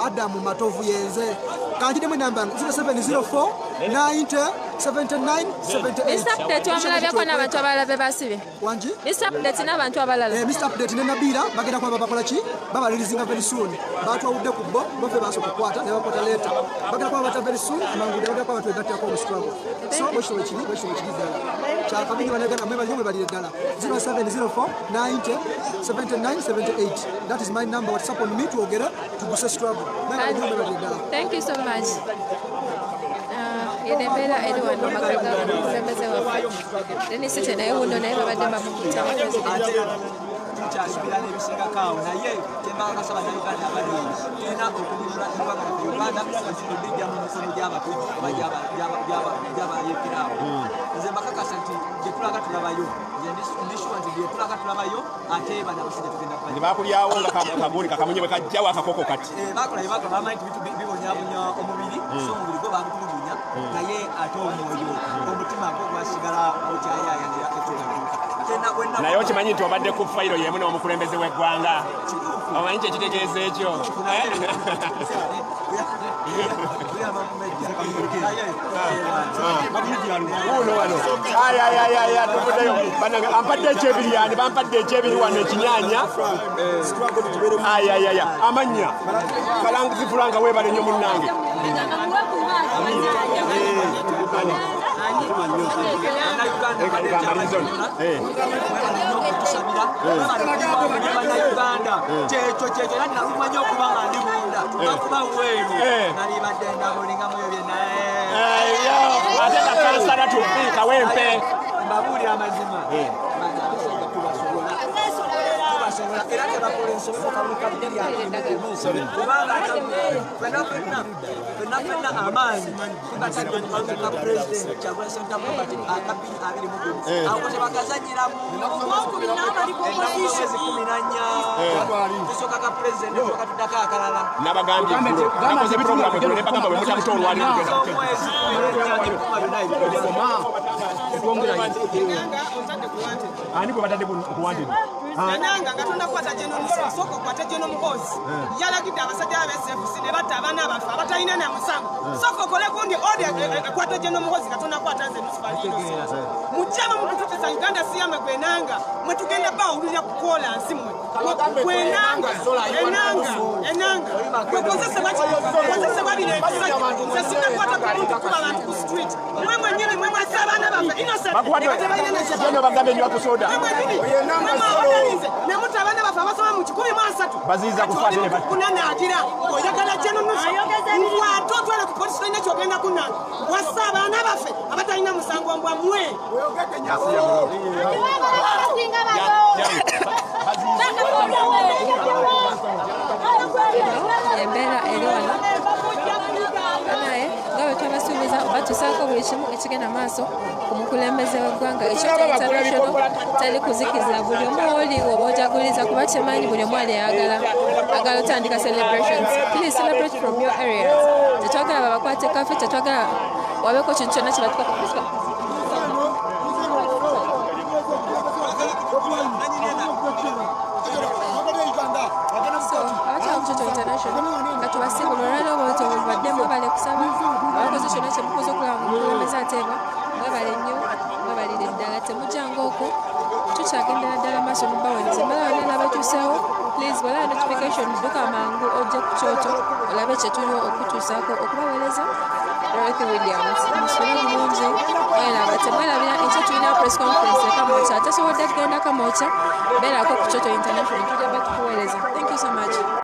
Adamu Matovu yenze kanti demu namba 0704 90 79 78. Mr. Update wamulabyeko n'abantu abalala be basibye. Wanji? Mr. Update n'abantu abalala. Mr. Update ne Nabila bagenda kuba bakola ki? Baba releasing very soon. Batwawudde ku bo bofe baso kukwata ne bakwata later. Bagenda kuba bata very soon amangu bagenda kuba batwegata ko struggle. So bosho chini dala. Cha kabiri banagana mweba nyumwe bali dala. 0704 90 79 78. That is my number. WhatsApp on me to ogera to gusa struggle. Thank you so much. Yedebera edwano makaga kulembeze waffe. Then site naye wuno naye babadde bamukita kyasubira n'ebisinga kaawo naye kyembaga kasaba nayuganda abalungi tulina okubulula eggwanga laffe uganda bijja mu mikono gy'abatu gy'abayekiraawo nze mbakakasa nti gye tulaga tulabayo ndishuwa nti gye tulaga tulabayo ate banabasajja tugenda kubayo bakulyawo nga kaguuli kakamunye bwe kajjawo akakoko kati bakolayo bamanyi nti bibonyaabonya omubiri so omubiri gwo bagutulugunya naye ate omwoyo omutima gwo gwasigala okyayayanira ekyobakuuka naye okimanyi nti obadde ku fayiro yemu n'omukulembeze w'eggwanga omanyi kyekitegeeza ekyo uno wano tuvuddeyo ampadde ekyebiri yani bampadde ekyebiri wano ekinyanya amanya falangizifulanga webale nnyo munnange kyekyo nalumanya okuba nga ndi munda akuba weeru nalibadde ndabulingamu ebyo naye ate nakansala tubiika wempe mbabuulira amazima tubasobola era tebakola ensobi kubanga fenna amaanyi tugatadde muka pulezidenti Kyagulanyi Ssentamu Robert akabiri 21 awo tebagazanyiramu ennaku z'omwezi 14 tusooka ka pulezidenti tukatuddako akalala nabagambye nakoze programu eggulo ne bagamba bwe mutamuta olwali z'omwezi 14 ani gwe batadde kuwandira Nanga Katonda kwata General Musa soko kwata General Muhozi yalagidde abasajja ba SFC ne batta abaana abafu abatalina na musango soko kole kundi order kwata General Muhozi Katonda kwata nze Musifalino mujama mu kutoteza Uganda siyama gwenanga mwe tugenda bawulira kukola nsimwe gwenanga enanga kwekozesa babire sasina kwata kumuntu kuba abantu ku street mwe mwenyine mwe mwasabana bafe innocent bagambe nywa kusoda nemuta abana bafe abasoma mu 13 baziza kufatire kunanagira oyagala General Musa watotwala ku police station kyogenda kunana wasa abana bafe abatalina musango mbwa mwe embeera eri wano naye nga bwe twabasuubiza batusaako buli kimu ekigenda maaso ku mukulembeze w'eggwanga ekyo international tali kuzikiza buli omu oli oba ojaguliza kuba kimanyi buli omu ali agala otandika celebrations. Please celebrate from your areas. Tetwagala babakwate kafe, tetwagala wabeeko kintu kyonna kibatuka nga tubasibula olwala obaoto baddemu bale kusaba abakoze kyonna kyemukoze okulaba mukulembeze ateebwa mwebale nnyo mwebalire ddala temujjanga okwo tukyagendera ddala maaso mubaweereza mbala banana abatuuseewo please bwolaba notification dduka mangu ojje ku kyoto olabe kyetuliwo okutuusaako okubaweereza Dorothy Williams musula bulungi mwelaba temwerabira ekyo tulina press conference ekamoca ate sobodde kugenda kamoca beerako ku kyoto international tujja batukuweereza. Thank you so much.